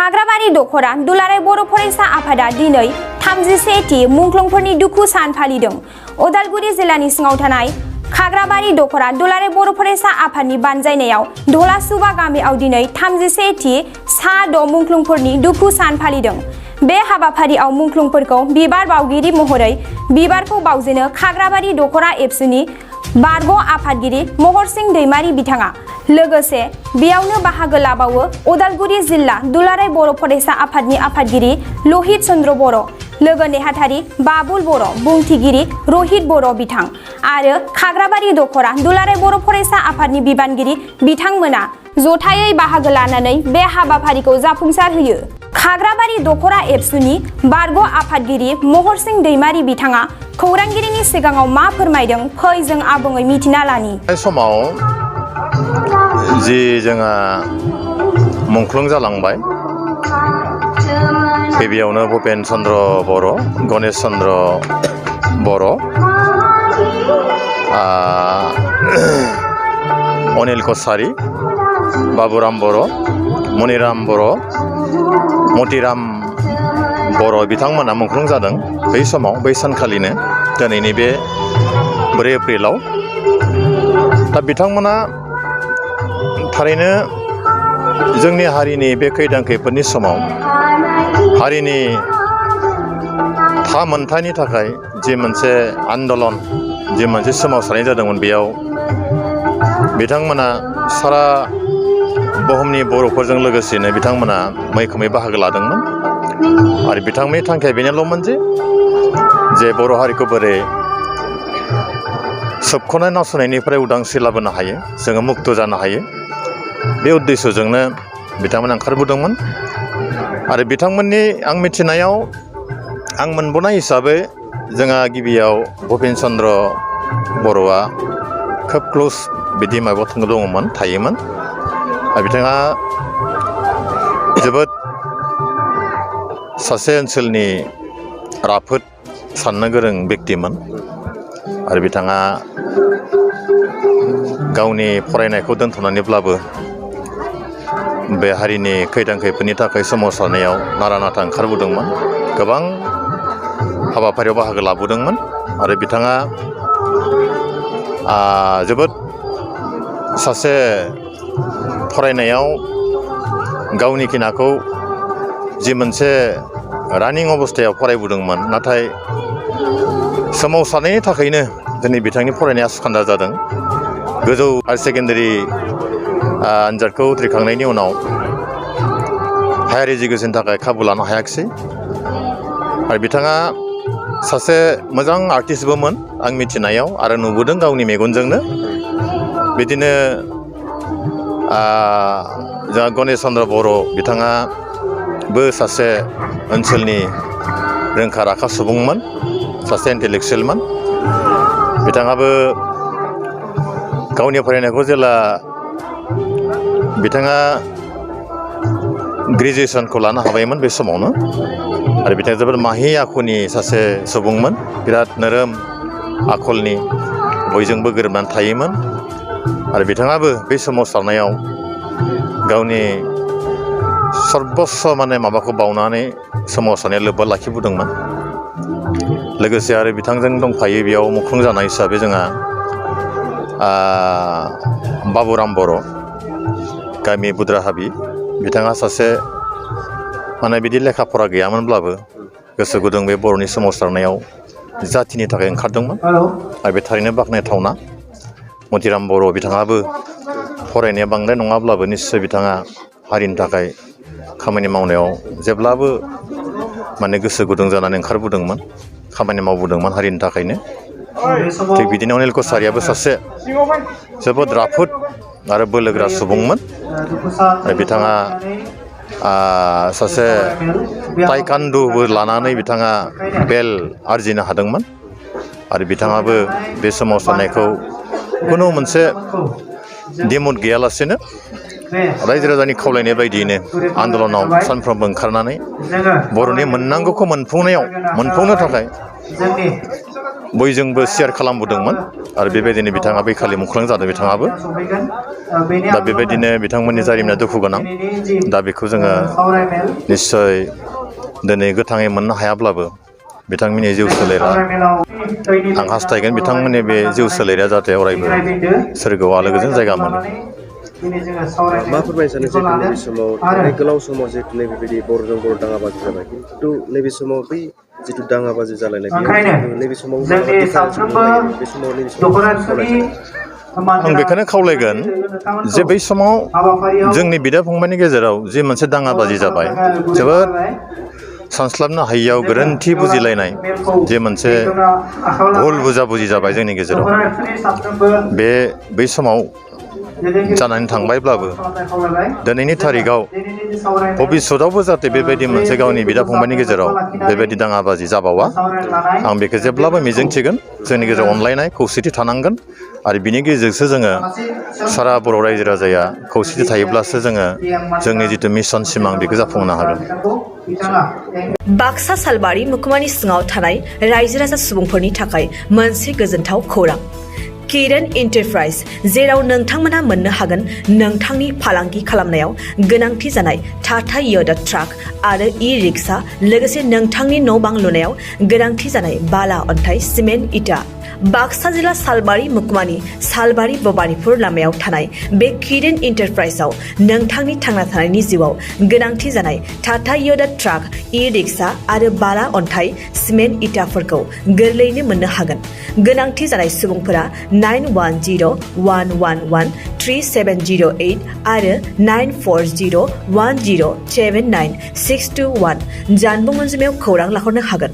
खाग्राबारि दखरा दुलाराय बर' फरायसा आफादा दिनै 31थि मुंख्लंफोरनि दुखु सान फालिदों। उदालगुरि जिल्लानि सिङाव थानाय खाग्राबारि दखरा दुलाराय बर' फरायसा आफादनि बानजायनायाव धलासुबा गामियाव दिनै 31थि सा6 मुंख्लंफोरनि दुखु सान फालिदों। बे हाबाफारियाव मुंख्लंफोरखौ बिबार बावगिरि महरै बिबारखौ बावजेनो खाग्राबारि दखरा एबसुनि बारग' आफादगिरि महरसिं दैमारि बिथाङा। लोगोसे बेयावनो बाहागो लाबावो उदालगुरि जिल्ला दुलाराय बर' फरायसा आफादनि आफादगिरि लहित चन्द्र बर', लोगो नेहाथारि बाबुल बर', बुंथिगिरि रहित बर' बिथां आरो खाग्राबारि दखरा दुलाराय बर' फरायसा आफादनि बिबानगिरि बिथांमोना जथायै बाहागो लानानै बे हाबाफारिखौ जाफुंसार होयो। खाग्राबारि दखरा एबसुनि बारग' आफादगिरि महरसिं दैमारि बिथाङा खौरांगिरिनि सिगाङाव मा फोरमायदों फै जों आबुङै मिथिना लानि। समाव जि जोंहा मुंख्लं जालांबाय, गिबियावनो भुपेन चन्द्र बर', गणेश चन्द्र बर', अनिल कछारी, बाबुराम बर', मनिराम बर', मतिराम बर' बिथांमोना मुंख्लं जादों। बै समाव बै सानखालिनो दिनैनि बे 4 एप्रिलाव दा बिथांमोना थारैनो जोंनि हारिनि बे खैदां खैफोदनि समाव हारिनि मोनथायनि थाखाय जि मोनसे आन्दलन, जि मोनसे सोमावसारनाय जादोंमोन, बेयाव बिथांमोना सारा बुहुमनि बर'फोरजों लोगोसेनो बिथांमोना मैखोमै बाहागो लादोंमोन। आरो बिथांमोननि थांखिया बेनोल'मोन जे बर' हारिखौ बोरै सोबख'नाय नासयनायनिफ्राय उदांस्रि लाबोनो हायो, जोङो मुक्त जानो हायो, बे उद्देश्यजोंनो बिथांमोना ओंखारबोदोंमोन। आरो बिथांमोननि आं मिथिनायाव, आं मोनबोनाय हिसाबै जोंहा गिबियाव भुपेन चन्द्र बर'आ खोब क्ल'ज बिदि माबा दङमोन, थायोमोन। आरो बिथाङा जोबोद सासे ओनसोलनि राफोद साननो गोरों बेक्तिमोन। आरो बिथाङा गावनि फरायनायखौ दोनथ'नानैब्लाबो बे हारिनि खैदां खैफोदनि थाखाय सोमावसारनायाव नारा नाथा ओंखारबोदोंमोन, गोबां हाबाफारियाव बाहागो लाबोदोंमोन। आरो बिथाङा जोबोद सासे फरायनायाव गावनि खिनाखौ जि मोनसे रानिं अबस्थायाव फरायबोदोंमोन, नाथाय सोमावसारनायनि थाखायनो दिनै बिथांनि फरायनाया आसखान्दा जादों। गोजौ हायार सेकेन्डारि आनजादखौ उथ्रिखांनायनि उनाव हायार इडुकेसननि थाखाय खाबु लानो हायाखिसै। आरो बिथाङा सासे मोजां आर्टिस्टबोमोन आं मिथिनायाव, आरो नुबोदों गावनि मेगनजोंनो। बिदिनो जोंहा गणेश चन्द्र बर' बिथाङाबो सासे ओनसोलनि रोंखा राखा सुबुंमोन, सासे इन्टेलेक्सुयेलमोन। बिथाङाबो गावनि फरायनायखौ जेला बिथाङा ग्रेजुवेसनखौ लानो हाबायमोन बे समावनो। आरो बिथाङा जोबोद माहि आखुनि सासे सुबुंमोन, बिराद नोरोम आखलनि, बयजोंबो गोरोबनानै थायोमोन। आरो बिथाङाबो बे सोमावसारनायाव गावनि सर्बस्व माबाखौ बावनानै सोमावसारनाया लोब्बा लाखिबोदोंमोन। लोगोसे आरो बिथांजों दंफायो बेयाव मुंख्लं जानाय हिसाबै जोंहा बाबुराम बर', गामि बुद्राहाबि। बिथाङा सासे बिदि लेखा फरा गैयामोनब्लाबो गोसो गुदुं बे बर'नि सोमावसारनायाव जाथिनि थाखाय ओंखारदोंमोन, आरो बे थारैनो बाख्नायथावना। मतिराम बर' बिथाङाबो फरायनाया बांद्राय नङाब्लाबो निस्सय बिथाङा हारिनि थाखाय खामानि मावनायाव जेब्लाबो गोसो गुदुं जानानै ओंखारबोदोंमोन, खामानि मावबोदोंमोन हारिनि थाखायनो। थिग बिदिनो अनिल कछारीयाबो सासे जोबोद राफोद आरो बोलोगोरा सुबुंमोन। बिथाङा सासे ताइकान्डुबो लानानै बिथाङा बेल्ट आरजिनो हादोंमोन। आरो बिथाङाबो बे सोमावसारनायखौ खुनु मोनसे दिमुद गैयालासेनो रायजो राजानि खावलायनाय बायदियैनो आन्दलनाव सानफ्रोमबो ओंखारनानै बर'नि मोननांगौखौ मोनफुंनो थाखाय बयजोंबो शेयार खालामबोदोंमोन आरो बेबायदिनो बिथाङा बैखालि मुंख्लं जादों बिथाङाबो दा बेबायदिनो बिथांमोननि जारिमिना दुखु गोनां दा बेखौ जोङो निस्सय दिनै गोथाङै मोननो हायाब्लाबो बिथांमोननि जिउ सोलेरा आं हास्थायगोन बिथांमोननि बे जिउ सोलेरा जाहाथे अरायबो सोरगोआव आलो गोजोन जायगा मोनो मा फोरमायनो सानो जिहेतु नैबे समाव थांनाय गोलाव समाव जिहेतु नैबेबायदि बर'जों बर' दाङाबाजि जाबाय खिन्थु नैबे समाव बै जिथु दाङाबाजि जालायनाय बेयाव नैबे समाव बे समाव नैबे समाव आं बेखौनो खावलायगोन जे बै समाव जोंनि बिदा फंबायनि गेजेराव जे मोनसे दाङाबाजि जाबाय जोबोद सानस्लाबनो हायियाव गोरोन्थि बुजिलायनाय जे मोनसे भुल बुजाबुजि जाबाय जोंनि गेजेराव बे बै समाव जानानै थांबायब्लाबो दिनैनि थारिखआव भबिष्यतआवबो जाहाथे बेबायदि मोनसे गावनि बिदा फंबायनि गेजेराव बेबायदि दाङाबाजि जाबावा आं बेखौ जेब्लाबो मिजिंथिगोन जोंनि गेजेराव अनलायनाय खौसेथि थानांगोन आरो बिनि गेजेरजोंसो जोङो सारा बर' रायजो राजाया खौसेथि थायोब्लासो जोङो जोंनि जिथु मिशन सिमां बेखौ जाफुंहोनो हागोन बाक्सा सालबारि मुखुमानि सिङाव थानाय रायजो राजा सुबुंफोरनि थाखाय मोनसे गोजोनथाव खौरां किरण एन्टारप्राइज जेराव नोंथांमोना मोननो हागोन नोंथांनि फालांगि खालामनायाव गोनांथि जानाय टाटा य'दा ट्राक आरो ई-रिक्सा लोगोसे नोंथांनि न' बां लुनायाव गोनांथि जानाय बाला अन्थाइ सिमेन्ट इटा बाक्सा जिल्ला सालबारि मुखुमानि सालबारि भबानिपुर लामायाव थानाय बे किरण एन्टारप्राइजआव नोंथांनि थांना थानायनि जिउआव गोनांथि जानाय टाटा य'दा ट्राक ई-रिक्सा आरो बाला अन्थाइ सिमेन्ट इटाफोरखौ गोरलैयैनो मोननो हागोन गोनांथि जानाय सुबुंफोरा 9101113708 आरो 9401079621 जानबुं अनजिमायाव खौरां लाहरनो हागोन।